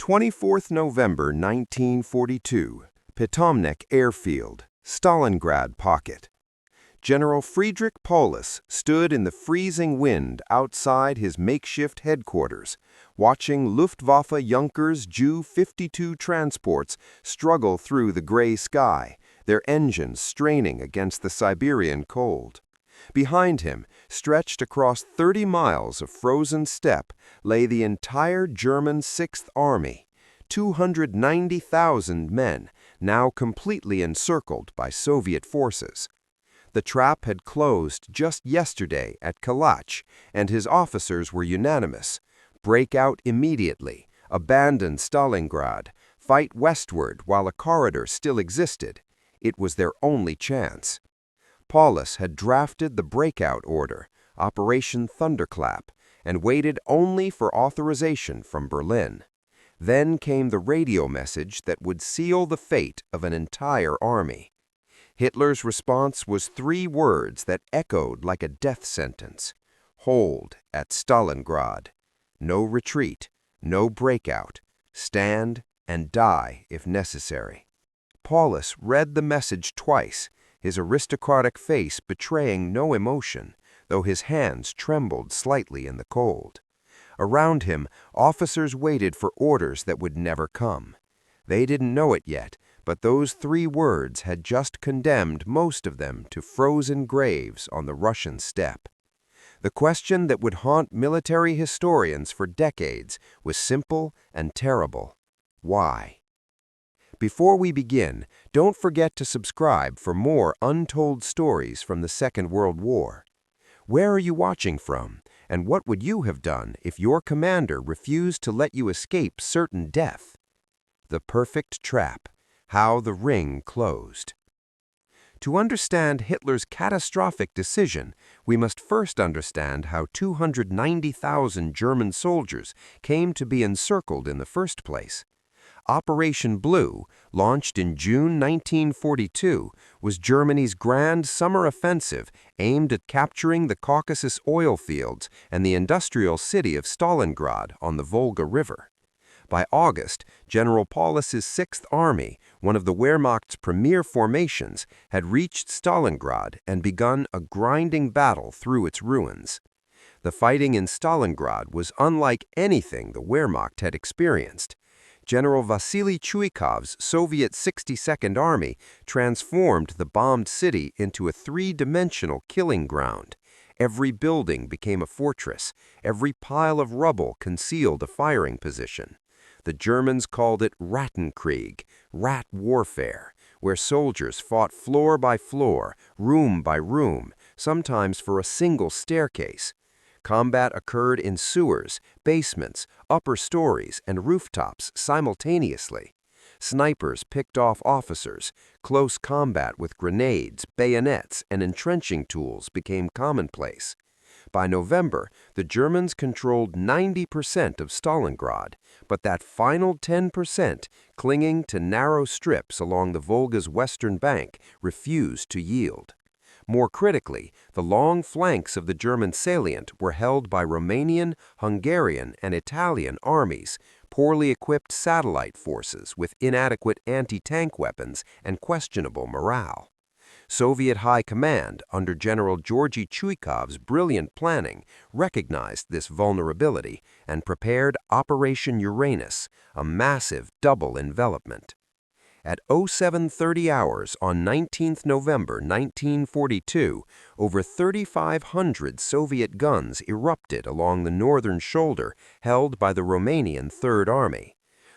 24th November 1942, Pitomnik Airfield, Stalingrad Pocket. General Friedrich Paulus stood in the freezing wind outside his makeshift headquarters, watching Luftwaffe Junkers Ju-52 transports struggle through the gray sky, their engines straining against the Siberian cold. Behind him, stretched across 30 miles of frozen steppe, lay the entire German Sixth Army, 290,000 men, now completely encircled by Soviet forces. The trap had closed just yesterday at Kalach, and his officers were unanimous. Break out immediately, abandon Stalingrad, fight westward while a corridor still existed. It was their only chance. Paulus had drafted the breakout order, Operation Thunderclap, and waited only for authorization from Berlin. Then came the radio message that would seal the fate of an entire army. Hitler's response was 3 words that echoed like a death sentence: hold at Stalingrad. No retreat, no breakout. Stand and die if necessary. Paulus read the message twice, his aristocratic face betraying no emotion, though his hands trembled slightly in the cold. Around him, officers waited for orders that would never come. They didn't know it yet, but those 3 words had just condemned most of them to frozen graves on the Russian steppe. The question that would haunt military historians for decades was simple and terrible: why? Before we begin, don't forget to subscribe for more untold stories from the Second World War. Where are you watching from, and what would you have done if your commander refused to let you escape certain death? The perfect trap: how the ring closed. To understand Hitler's catastrophic decision, we must first understand how 290,000 German soldiers came to be encircled in the first place. Operation Blue, launched in June 1942, was Germany's grand summer offensive aimed at capturing the Caucasus oil fields and the industrial city of Stalingrad on the Volga River. By August, General Paulus's Sixth Army, one of the Wehrmacht's premier formations, had reached Stalingrad and begun a grinding battle through its ruins. The fighting in Stalingrad was unlike anything the Wehrmacht had experienced. General Vasily Chuikov's Soviet 62nd Army transformed the bombed city into a 3-dimensional killing ground. Every building became a fortress. Every pile of rubble concealed a firing position. The Germans called it Rattenkrieg, rat warfare, where soldiers fought floor by floor, room by room, sometimes for a single staircase. Combat occurred in sewers, basements, upper stories, and rooftops simultaneously. Snipers picked off officers. Close combat with grenades, bayonets, and entrenching tools became commonplace. By November, the Germans controlled 90% of Stalingrad, but that final 10%, clinging to narrow strips along the Volga's western bank, refused to yield. More critically, the long flanks of the German salient were held by Romanian, Hungarian, and Italian armies, poorly equipped satellite forces with inadequate anti-tank weapons and questionable morale. Soviet High Command, under General Georgy Chuikov's brilliant planning, recognized this vulnerability and prepared Operation Uranus, a massive double envelopment. At 0730 hours on 19th November 1942, over 3,500 Soviet guns erupted along the northern shoulder held by the Romanian Third Army.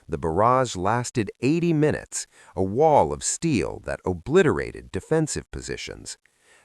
The barrage lasted 80 minutes, a wall of steel that obliterated defensive positions.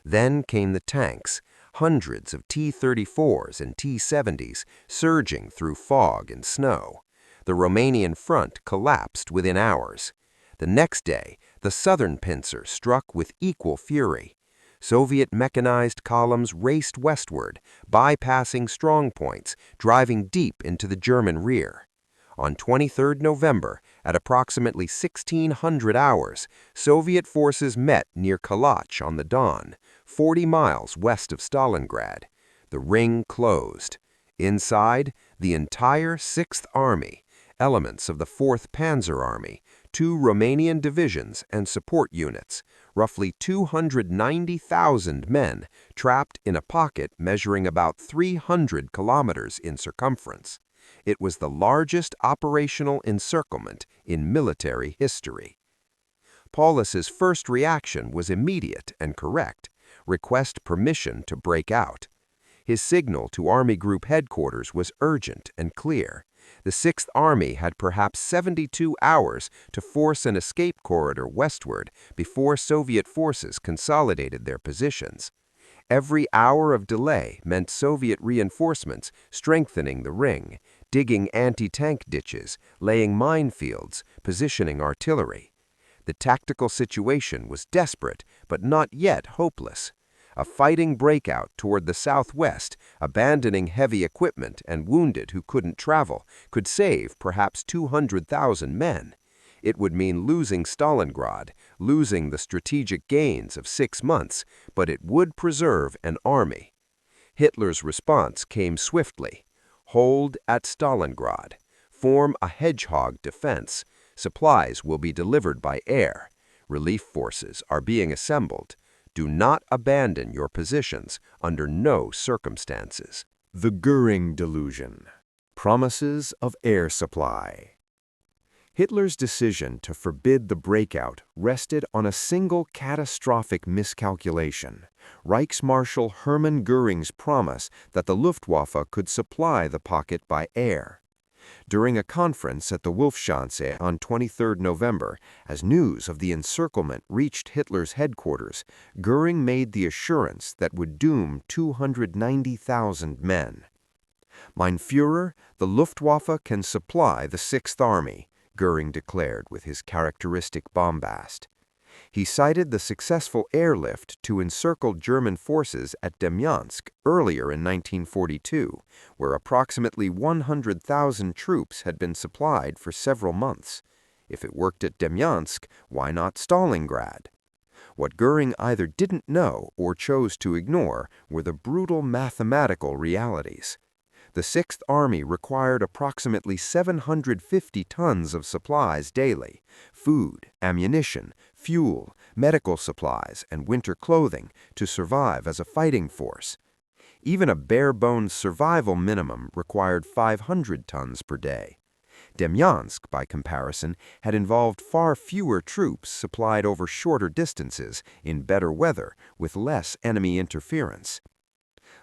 Then came the tanks, hundreds of T-34s and T-70s surging through fog and snow. The Romanian front collapsed within hours. The next day, the southern pincer struck with equal fury. Soviet mechanized columns raced westward, bypassing strongpoints, driving deep into the German rear. On 23rd November, at approximately 1600 hours, Soviet forces met near Kalach on the Don, 40 miles west of Stalingrad. The ring closed. Inside, the entire Sixth Army, elements of the 4th Panzer Army, 2 Romanian divisions and support units, roughly 290,000 men trapped in a pocket measuring about 300 kilometers in circumference. It was the largest operational encirclement in military history. Paulus's first reaction was immediate and correct: request permission to break out. His signal to Army Group headquarters was urgent and clear. The 6th Army had perhaps 72 hours to force an escape corridor westward before Soviet forces consolidated their positions. Every hour of delay meant Soviet reinforcements strengthening the ring, digging anti-tank ditches, laying minefields, positioning artillery. The tactical situation was desperate, but not yet hopeless. A fighting breakout toward the southwest, abandoning heavy equipment and wounded who couldn't travel, could save perhaps 200,000 men. It would mean losing Stalingrad, losing the strategic gains of 6 months, but it would preserve an army. Hitler's response came swiftly. Hold at Stalingrad. Form a hedgehog defense. Supplies will be delivered by air. Relief forces are being assembled. Do not abandon your positions under no circumstances. The Guring delusion. Promises of air supply. Hitler's decision to forbid the breakout rested on a single catastrophic miscalculation: Reichsmarshal Hermann Göring's promise that the Luftwaffe could supply the pocket by air. During a conference at the Wolfschanze on 23 November, as news of the encirclement reached Hitler's headquarters, Göring made the assurance that would doom 290,000 men. "Mein Führer, the Luftwaffe can supply the 6th Army," Göring declared with his characteristic bombast. He cited the successful airlift to encircle German forces at Demyansk earlier in 1942, where approximately 100,000 troops had been supplied for several months. If it worked at Demyansk, why not Stalingrad? What Göring either didn't know or chose to ignore were the brutal mathematical realities. The 6th Army required approximately 750 tons of supplies daily: food, ammunition, fuel, medical supplies, and winter clothing to survive as a fighting force. Even a bare-bones survival minimum required 500 tons per day. Demyansk, by comparison, had involved far fewer troops supplied over shorter distances, in better weather, with less enemy interference.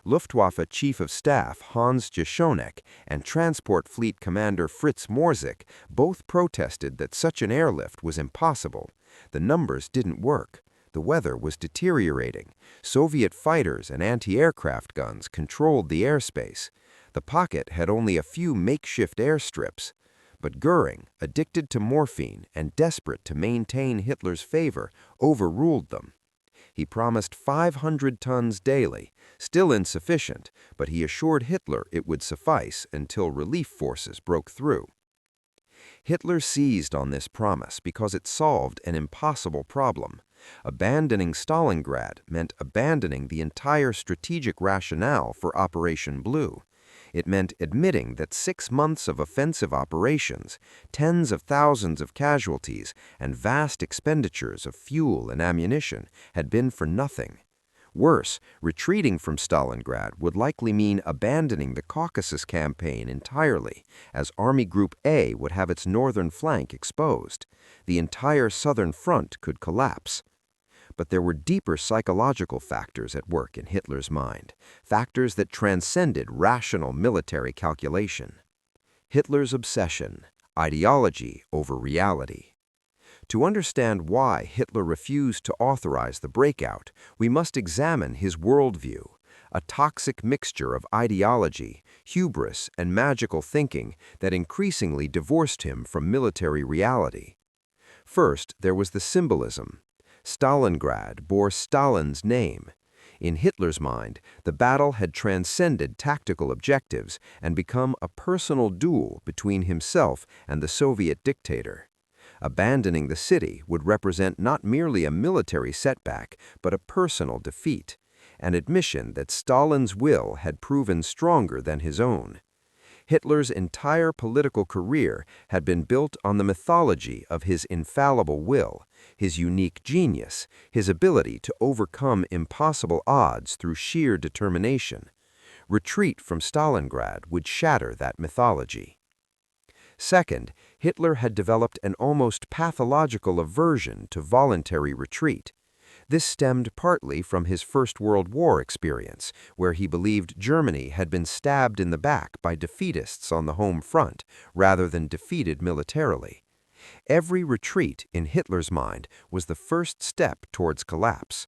Luftwaffe Chief of Staff Hans Jaschonek and Transport Fleet Commander Fritz Morzik both protested that such an airlift was impossible. The numbers didn't work. The weather was deteriorating. Soviet fighters and anti-aircraft guns controlled the airspace. The pocket had only a few makeshift airstrips. But Göring, addicted to morphine and desperate to maintain Hitler's favor, overruled them. He promised 500 tons daily, still insufficient, but he assured Hitler it would suffice until relief forces broke through. Hitler seized on this promise because it solved an impossible problem. Abandoning Stalingrad meant abandoning the entire strategic rationale for Operation Blue. It meant admitting that 6 months of offensive operations, tens of thousands of casualties, and vast expenditures of fuel and ammunition had been for nothing. Worse, retreating from Stalingrad would likely mean abandoning the Caucasus campaign entirely, as Army Group A would have its northern flank exposed. The entire southern front could collapse. But there were deeper psychological factors at work in Hitler's mind, factors that transcended rational military calculation. Hitler's obsession: ideology over reality. To understand why Hitler refused to authorize the breakout, we must examine his worldview, a toxic mixture of ideology, hubris, and magical thinking that increasingly divorced him from military reality. First, there was the symbolism. Stalingrad bore Stalin's name. In Hitler's mind, the battle had transcended tactical objectives and become a personal duel between himself and the Soviet dictator. Abandoning the city would represent not merely a military setback, but a personal defeat, an admission that Stalin's will had proven stronger than his own. Hitler's entire political career had been built on the mythology of his infallible will, his unique genius, his ability to overcome impossible odds through sheer determination. Retreat from Stalingrad would shatter that mythology. Second, Hitler had developed an almost pathological aversion to voluntary retreat. This stemmed partly from his First World War experience, where he believed Germany had been stabbed in the back by defeatists on the home front, rather than defeated militarily. Every retreat, in Hitler's mind, was the first step towards collapse.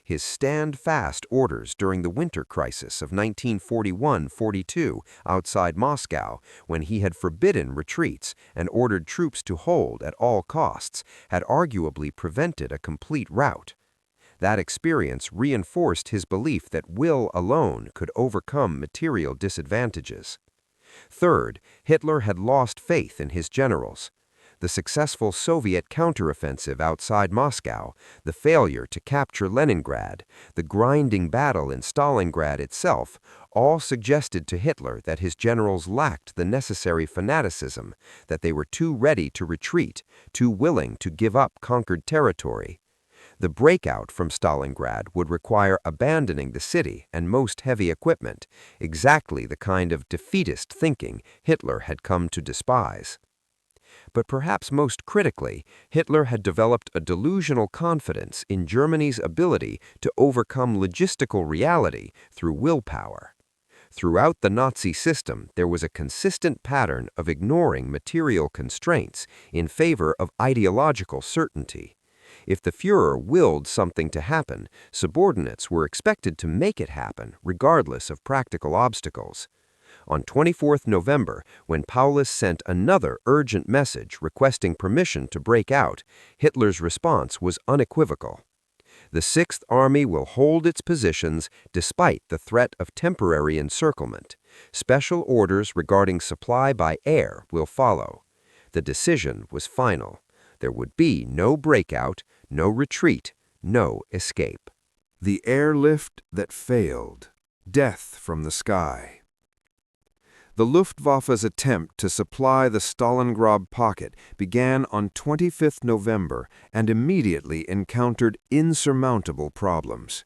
His stand-fast orders during the winter crisis of 1941–42 outside Moscow, when he had forbidden retreats and ordered troops to hold at all costs, had arguably prevented a complete rout. That experience reinforced his belief that will alone could overcome material disadvantages. Third, Hitler had lost faith in his generals. The successful Soviet counteroffensive outside Moscow, the failure to capture Leningrad, the grinding battle in Stalingrad itself, all suggested to Hitler that his generals lacked the necessary fanaticism, that they were too ready to retreat, too willing to give up conquered territory. The breakout from Stalingrad would require abandoning the city and most heavy equipment, exactly the kind of defeatist thinking Hitler had come to despise. But perhaps most critically, Hitler had developed a delusional confidence in Germany's ability to overcome logistical reality through willpower. Throughout the Nazi system, there was a consistent pattern of ignoring material constraints in favor of ideological certainty. If the Führer willed something to happen, subordinates were expected to make it happen, regardless of practical obstacles. On 24 November, when Paulus sent another urgent message requesting permission to break out, Hitler's response was unequivocal. The Sixth Army will hold its positions despite the threat of temporary encirclement. Special orders regarding supply by air will follow. The decision was final. There would be no breakout, no retreat, no escape. The airlift that failed. Death from the sky. The Luftwaffe's attempt to supply the Stalingrad pocket began on 25 November and immediately encountered insurmountable problems.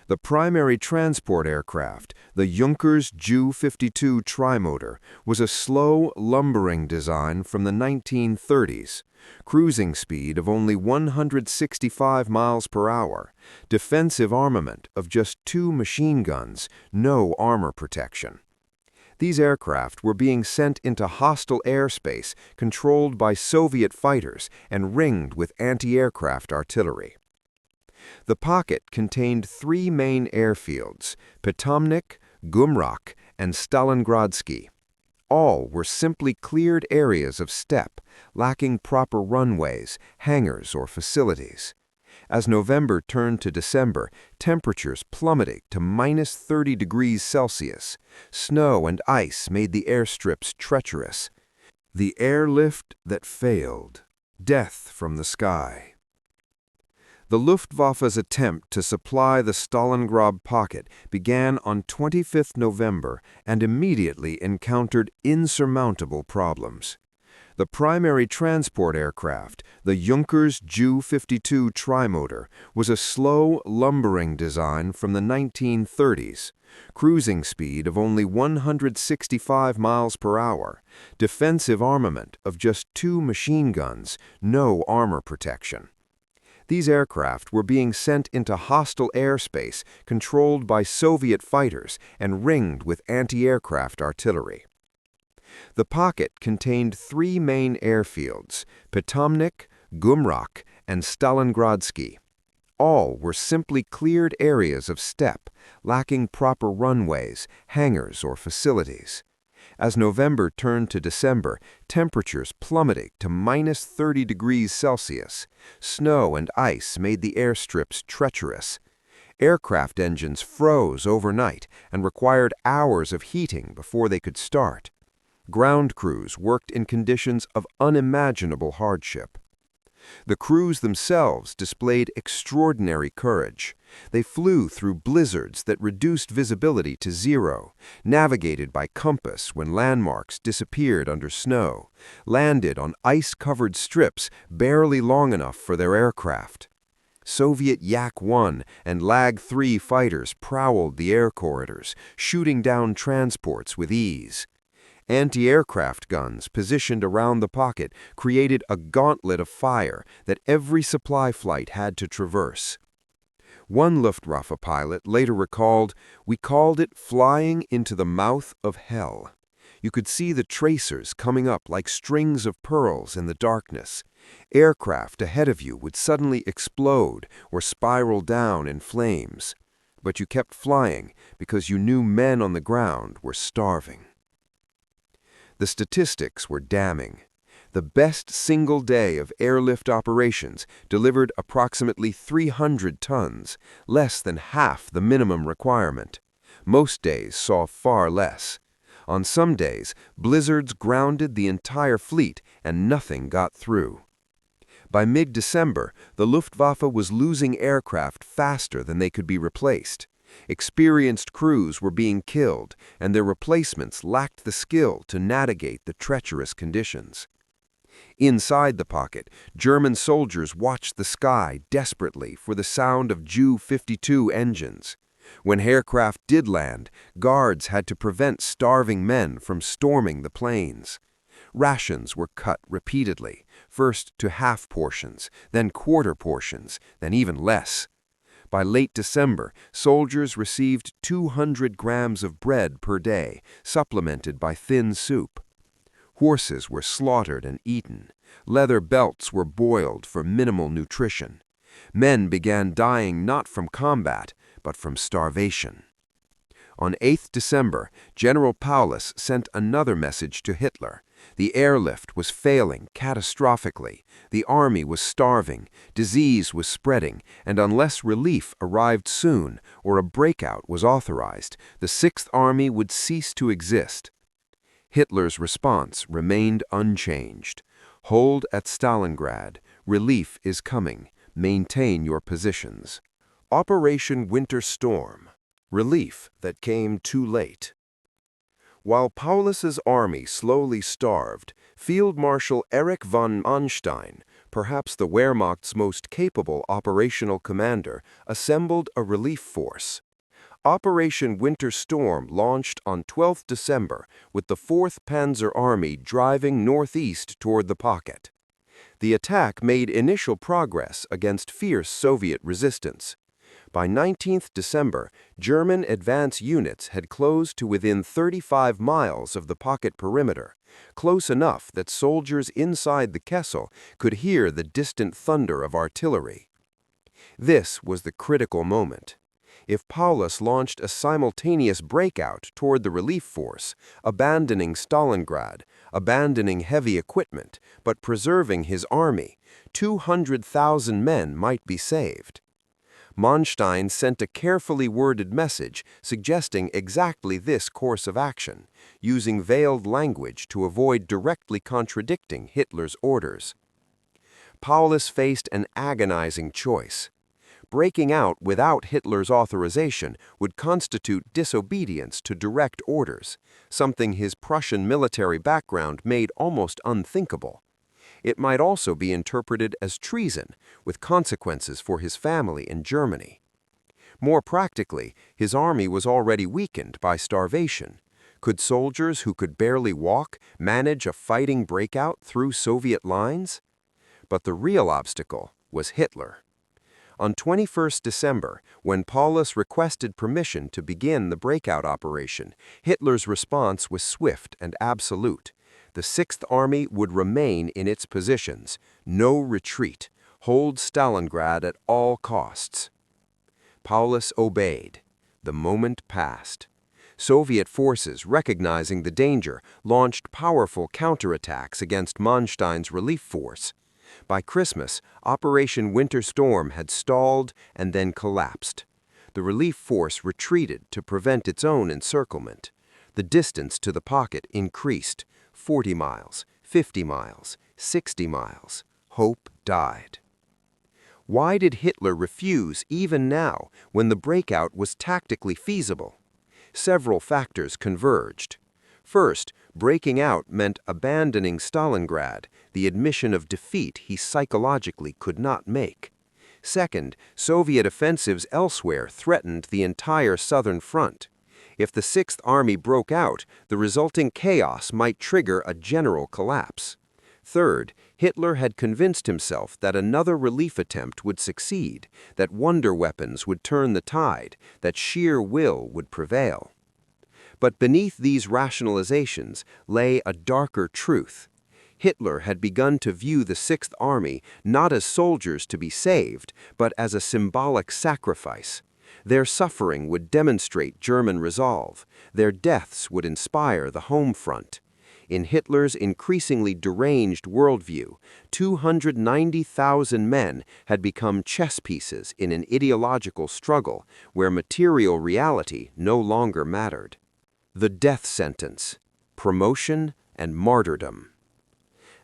The primary transport aircraft, the Junkers Ju-52 trimotor, was a slow, lumbering design from the 1930s. Cruising speed of only 165 miles per hour, defensive armament of just 2 machine guns, no armor protection. These aircraft were being sent into hostile airspace controlled by Soviet fighters and ringed with anti-aircraft artillery. The pocket contained 3 main airfields, Pitomnik, Gumrak, and Stalingradsky. All were simply cleared areas of steppe, lacking proper runways, hangars, or facilities. As November turned to December, temperatures plummeted to -30 degrees Celsius. Snow and ice made the airstrips treacherous. The airlift that failed. Death from the sky. The Luftwaffe's attempt to supply the Stalingrad pocket began on 25 November and immediately encountered insurmountable problems. The primary transport aircraft, the Junkers Ju-52 trimotor, was a slow, lumbering design from the 1930s. Cruising speed of only 165 miles per hour, defensive armament of just 2 machine guns, no armor protection. These aircraft were being sent into hostile airspace controlled by Soviet fighters and ringed with anti-aircraft artillery. The pocket contained 3 main airfields, Pitomnik, Gumrak, and Stalingradsky. All were simply cleared areas of steppe, lacking proper runways, hangars, or facilities. As November turned to December, temperatures plummeted to -30 degrees Celsius. Snow and ice made the airstrips treacherous. Aircraft engines froze overnight and required hours of heating before they could start. Ground crews worked in conditions of unimaginable hardship. The crews themselves displayed extraordinary courage. They flew through blizzards that reduced visibility to zero, navigated by compass when landmarks disappeared under snow, landed on ice-covered strips barely long enough for their aircraft. Soviet Yak-1 and Lag-3 fighters prowled the air corridors, shooting down transports with ease. Anti-aircraft guns positioned around the pocket created a gauntlet of fire that every supply flight had to traverse. One Luftwaffe pilot later recalled, "We called it flying into the mouth of hell. You could see the tracers coming up like strings of pearls in the darkness. Aircraft ahead of you would suddenly explode or spiral down in flames. But you kept flying because you knew men on the ground were starving." The statistics were damning. The best single day of airlift operations delivered approximately 300 tons, less than half the minimum requirement. Most days saw far less. On some days, blizzards grounded the entire fleet and nothing got through. By mid-December, the Luftwaffe was losing aircraft faster than they could be replaced. Experienced crews were being killed, and their replacements lacked the skill to navigate the treacherous conditions. Inside the pocket, German soldiers watched the sky desperately for the sound of Ju-52 engines. When aircraft did land, guards had to prevent starving men from storming the planes. Rations were cut repeatedly, first to half portions, then quarter portions, then even less. By late December, soldiers received 200 grams of bread per day, supplemented by thin soup. Horses were slaughtered and eaten. Leather belts were boiled for minimal nutrition. Men began dying not from combat, but from starvation. On 8 December, General Paulus sent another message to Hitler. The airlift was failing catastrophically, the army was starving, disease was spreading, and unless relief arrived soon or a breakout was authorized, the Sixth Army would cease to exist. Hitler's response remained unchanged. Hold at Stalingrad. Relief is coming. Maintain your positions. Operation Winter Storm. Relief that came too late. While Paulus's army slowly starved, Field Marshal Erich von Manstein, perhaps the Wehrmacht's most capable operational commander, assembled a relief force. Operation Winter Storm launched on 12 December with the 4th Panzer Army driving northeast toward the pocket. The attack made initial progress against fierce Soviet resistance. By 19 December, German advance units had closed to within 35 miles of the pocket perimeter, close enough that soldiers inside the Kessel could hear the distant thunder of artillery. This was the critical moment. If Paulus launched a simultaneous breakout toward the relief force, abandoning Stalingrad, abandoning heavy equipment, but preserving his army, 200,000 men might be saved. Manstein sent a carefully worded message suggesting exactly this course of action, using veiled language to avoid directly contradicting Hitler's orders. Paulus faced an agonizing choice. Breaking out without Hitler's authorization would constitute disobedience to direct orders, something his Prussian military background made almost unthinkable. It might also be interpreted as treason, with consequences for his family in Germany. More practically, his army was already weakened by starvation. Could soldiers who could barely walk manage a fighting breakout through Soviet lines? But the real obstacle was Hitler. On 21 December, when Paulus requested permission to begin the breakout operation, Hitler's response was swift and absolute. The Sixth Army would remain in its positions. No retreat. Hold Stalingrad at all costs. Paulus obeyed. The moment passed. Soviet forces, recognizing the danger, launched powerful counterattacks against Manstein's relief force. By Christmas, Operation Winter Storm had stalled and then collapsed. The relief force retreated to prevent its own encirclement. The distance to the pocket increased. 40 miles, 50 miles, 60 miles. hope died. Why did Hitler refuse even now when the breakout was tactically feasible? Several factors converged. First, breaking out meant abandoning Stalingrad, the admission of defeat he psychologically could not make. Second, Soviet offensives elsewhere threatened the entire southern front. If the Sixth Army broke out, the resulting chaos might trigger a general collapse. Third, Hitler had convinced himself that another relief attempt would succeed, that wonder weapons would turn the tide, that sheer will would prevail. But beneath these rationalizations lay a darker truth. Hitler had begun to view the Sixth Army not as soldiers to be saved, but as a symbolic sacrifice. Their suffering would demonstrate German resolve. Their deaths would inspire the home front. In Hitler's increasingly deranged worldview, 290,000 men had become chess pieces in an ideological struggle where material reality no longer mattered. The death sentence, promotion, and martyrdom.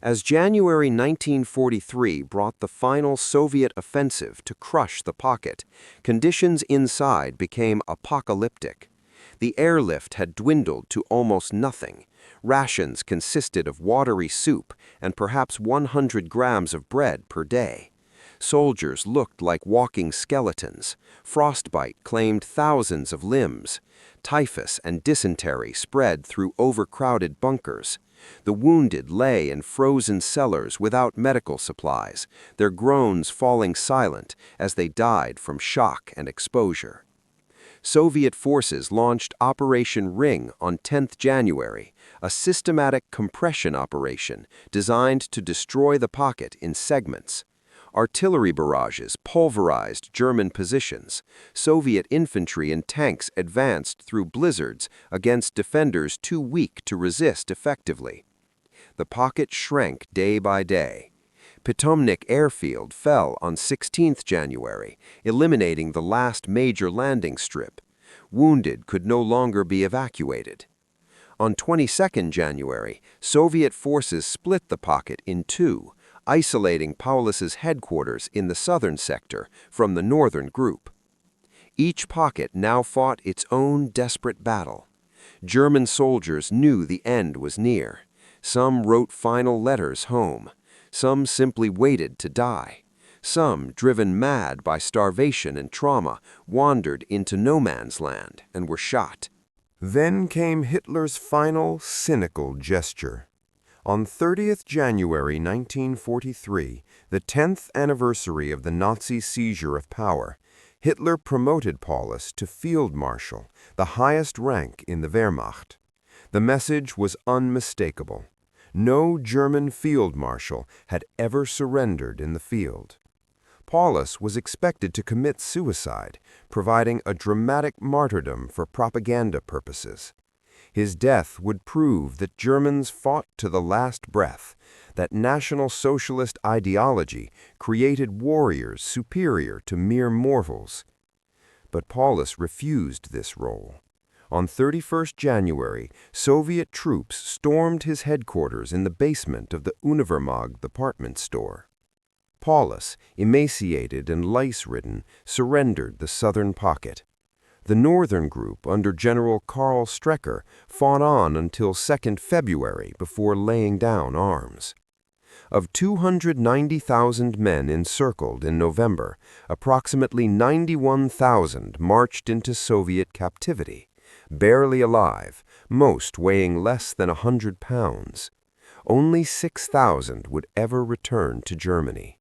As January 1943 brought the final Soviet offensive to crush the pocket, conditions inside became apocalyptic. The airlift had dwindled to almost nothing. Rations consisted of watery soup and perhaps 100 grams of bread per day. Soldiers looked like walking skeletons. Frostbite claimed thousands of limbs. Typhus and dysentery spread through overcrowded bunkers. The wounded lay in frozen cellars without medical supplies, their groans falling silent as they died from shock and exposure. Soviet forces launched Operation Ring on 10th January, a systematic compression operation designed to destroy the pocket in segments. Artillery barrages pulverized German positions. Soviet infantry and tanks advanced through blizzards against defenders too weak to resist effectively. The pocket shrank day by day. Pitomnik airfield fell on 16th January, eliminating the last major landing strip. Wounded could no longer be evacuated. On 22nd January, Soviet forces split the pocket in two, isolating Paulus's headquarters in the southern sector from the northern group. Each pocket now fought its own desperate battle. German soldiers knew the end was near. Some wrote final letters home. Some simply waited to die. Some, driven mad by starvation and trauma, wandered into no man's land and were shot. Then came Hitler's final, cynical gesture. On 30th January 1943, the 10th anniversary of the Nazi seizure of power, Hitler promoted Paulus to Field Marshal, the highest rank in the Wehrmacht. The message was unmistakable. No German field marshal had ever surrendered in the field. Paulus was expected to commit suicide, providing a dramatic martyrdom for propaganda purposes. His death would prove that Germans fought to the last breath, that National Socialist ideology created warriors superior to mere mortals. But Paulus refused this role. On 31st January, Soviet troops stormed his headquarters in the basement of the Univermag department store. Paulus, emaciated and lice-ridden, surrendered the southern pocket. The northern group, under General Karl Strecker, fought on until 2nd February before laying down arms. Of 290,000 men encircled in November, approximately 91,000 marched into Soviet captivity. Barely alive, most weighing less than 100 pounds. Only 6,000 would ever return to Germany.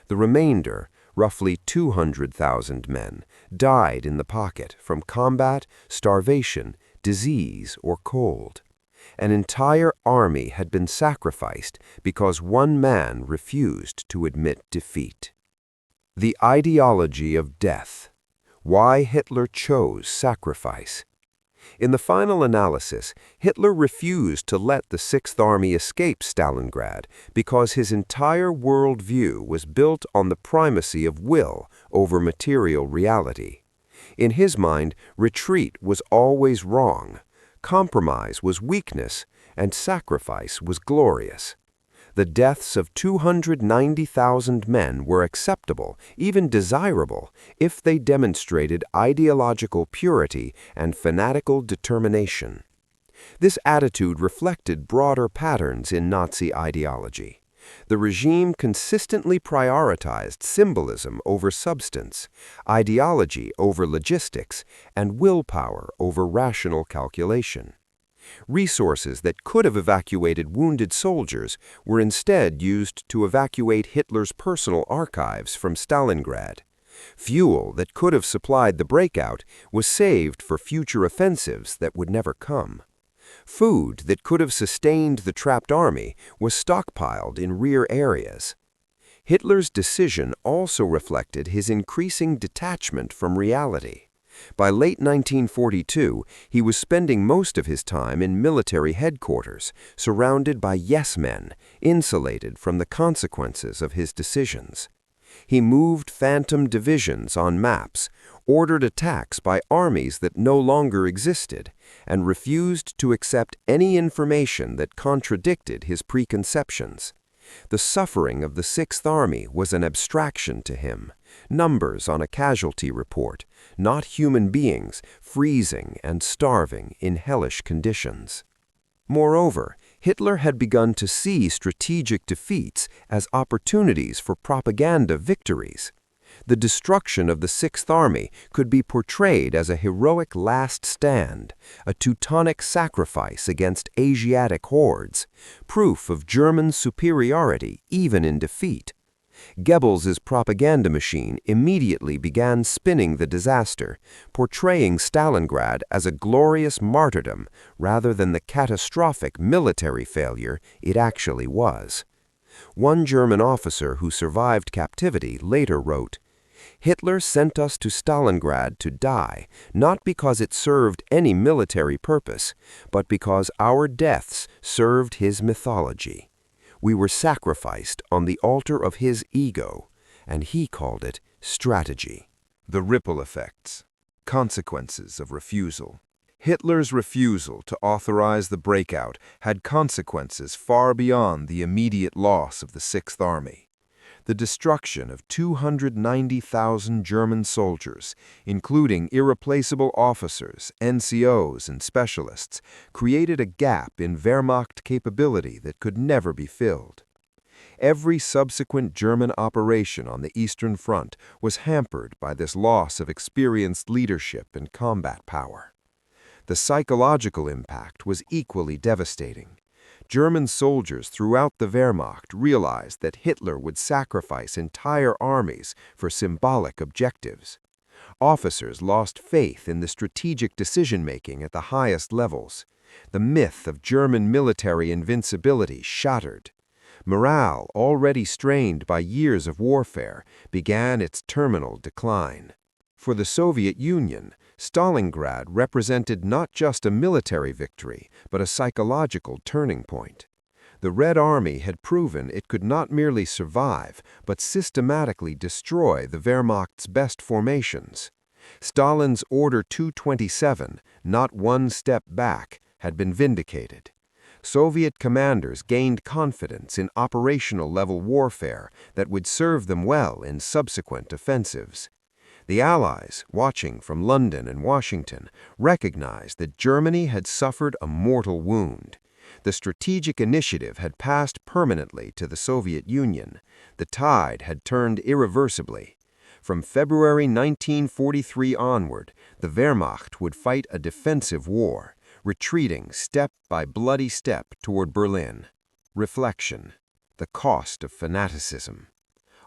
The remainder, roughly 200,000 men, died in the pocket from combat, starvation, disease, or cold. An entire army had been sacrificed because one man refused to admit defeat. The ideology of death. Why Hitler chose sacrifice. In the final analysis, Hitler refused to let the Sixth Army escape Stalingrad because his entire worldview was built on the primacy of will over material reality. In his mind, retreat was always wrong, compromise was weakness, and sacrifice was glorious. The deaths of 290,000 men were acceptable, even desirable, if they demonstrated ideological purity and fanatical determination. This attitude reflected broader patterns in Nazi ideology. The regime consistently prioritized symbolism over substance, ideology over logistics, and willpower over rational calculation. Resources that could have evacuated wounded soldiers were instead used to evacuate Hitler's personal archives from Stalingrad. Fuel that could have supplied the breakout was saved for future offensives that would never come. Food that could have sustained the trapped army was stockpiled in rear areas. Hitler's decision also reflected his increasing detachment from reality. By late 1942, he was spending most of his time in military headquarters, surrounded by yes-men, insulated from the consequences of his decisions. He moved phantom divisions on maps, ordered attacks by armies that no longer existed, and refused to accept any information that contradicted his preconceptions. The suffering of the Sixth Army was an abstraction to him, numbers on a casualty report, not human beings freezing and starving in hellish conditions. Moreover, Hitler had begun to see strategic defeats as opportunities for propaganda victories. The destruction of the Sixth Army could be portrayed as a heroic last stand, a Teutonic sacrifice against Asiatic hordes, proof of German superiority even in defeat. Goebbels's propaganda machine immediately began spinning the disaster, portraying Stalingrad as a glorious martyrdom rather than the catastrophic military failure it actually was. One German officer who survived captivity later wrote, "Hitler sent us to Stalingrad to die, not because it served any military purpose, but because our deaths served his mythology. We were sacrificed on the altar of his ego, and he called it strategy." The ripple effects, consequences of refusal. Hitler's refusal to authorize the breakout had consequences far beyond the immediate loss of the Sixth Army. The destruction of 290,000 German soldiers, including irreplaceable officers, NCOs, and specialists, created a gap in Wehrmacht capability that could never be filled. Every subsequent German operation on the Eastern Front was hampered by this loss of experienced leadership and combat power. The psychological impact was equally devastating. German soldiers throughout the Wehrmacht realized that Hitler would sacrifice entire armies for symbolic objectives. Officers lost faith in the strategic decision-making at the highest levels. The myth of German military invincibility shattered. Morale, already strained by years of warfare, began its terminal decline. For the Soviet Union, Stalingrad represented not just a military victory, but a psychological turning point. The Red Army had proven it could not merely survive, but systematically destroy the Wehrmacht's best formations. Stalin's Order 227, not one step back, had been vindicated. Soviet commanders gained confidence in operational-level warfare that would serve them well in subsequent offensives. The Allies, watching from London and Washington, recognized that Germany had suffered a mortal wound. The strategic initiative had passed permanently to the Soviet Union. The tide had turned irreversibly. From February 1943 onward, the Wehrmacht would fight a defensive war, retreating step by bloody step toward Berlin. Reflection: the cost of fanaticism.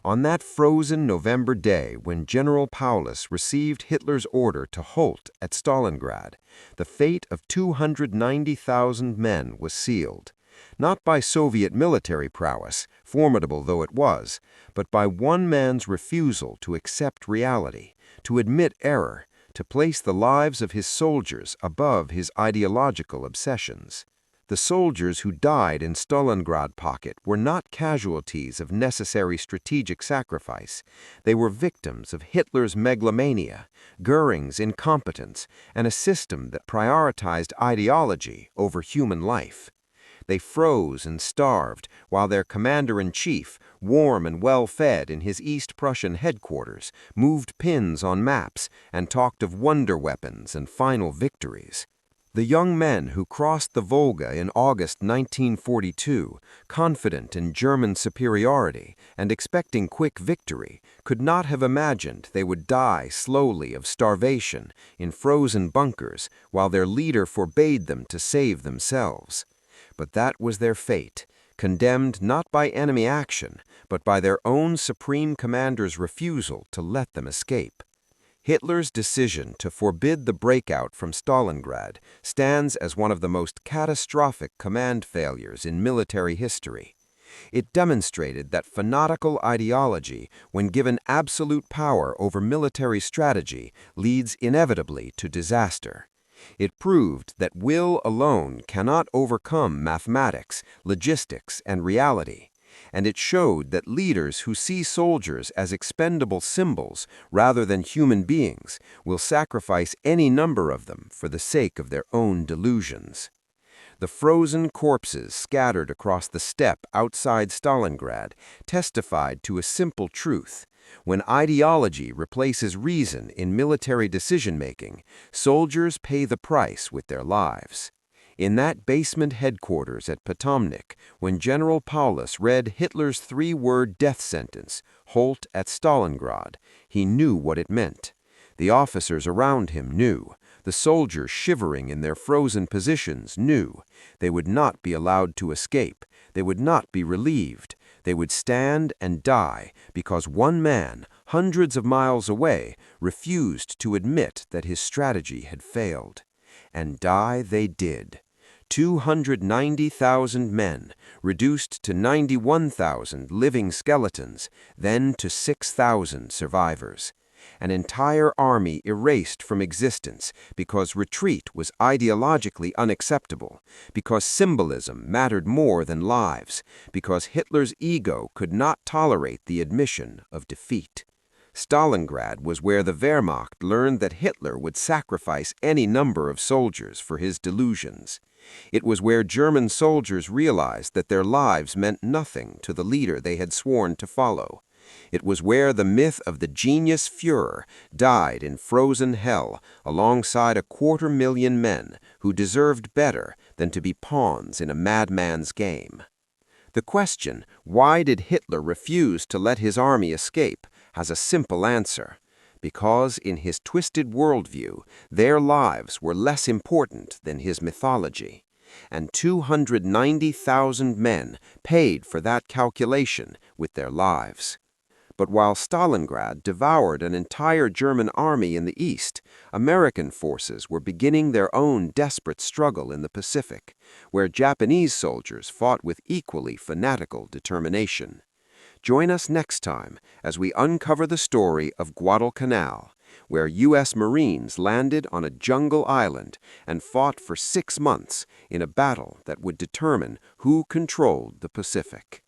On that frozen November day when General Paulus received Hitler's order to halt at Stalingrad, the fate of 290,000 men was sealed, not by Soviet military prowess, formidable though it was, but by one man's refusal to accept reality, to admit error, to place the lives of his soldiers above his ideological obsessions. The soldiers who died in Stalingrad pocket were not casualties of necessary strategic sacrifice. They were victims of Hitler's megalomania, Guring's incompetence, and a system that prioritized ideology over human life. They froze and starved, while their commander-in-chief, warm and well-fed in his East Prussian headquarters, moved pins on maps and talked of wonder weapons and final victories. The young men who crossed the Volga in August 1942, confident in German superiority and expecting quick victory, could not have imagined they would die slowly of starvation in frozen bunkers while their leader forbade them to save themselves. But that was their fate, condemned not by enemy action, but by their own supreme commander's refusal to let them escape. Hitler's decision to forbid the breakout from Stalingrad stands as one of the most catastrophic command failures in military history. It demonstrated that fanatical ideology, when given absolute power over military strategy, leads inevitably to disaster. It proved that will alone cannot overcome mathematics, logistics, and reality. And it showed that leaders who see soldiers as expendable symbols rather than human beings will sacrifice any number of them for the sake of their own delusions. The frozen corpses scattered across the steppe outside Stalingrad testified to a simple truth. When ideology replaces reason in military decision-making, soldiers pay the price with their lives. In that basement headquarters at Potomnik, when General Paulus read Hitler's three-word death sentence, "Halt at Stalingrad," he knew what it meant. The officers around him knew. The soldiers shivering in their frozen positions knew. They would not be allowed to escape. They would not be relieved. They would stand and die because one man, hundreds of miles away, refused to admit that his strategy had failed. And die they did. 290,000 men, reduced to 91,000 living skeletons, then to 6,000 survivors. An entire army erased from existence because retreat was ideologically unacceptable, because symbolism mattered more than lives, because Hitler's ego could not tolerate the admission of defeat. Stalingrad was where the Wehrmacht learned that Hitler would sacrifice any number of soldiers for his delusions. It was where German soldiers realized that their lives meant nothing to the leader they had sworn to follow. It was where the myth of the genius Führer died in frozen hell alongside 250,000 men who deserved better than to be pawns in a madman's game. The question, why did Hitler refuse to let his army escape, has a simple answer. Because in his twisted worldview, their lives were less important than his mythology. And 290,000 men paid for that calculation with their lives. But while Stalingrad devoured an entire German army in the east, American forces were beginning their own desperate struggle in the Pacific, where Japanese soldiers fought with equally fanatical determination. Join us next time as we uncover the story of Guadalcanal, where U.S. Marines landed on a jungle island and fought for 6 months in a battle that would determine who controlled the Pacific.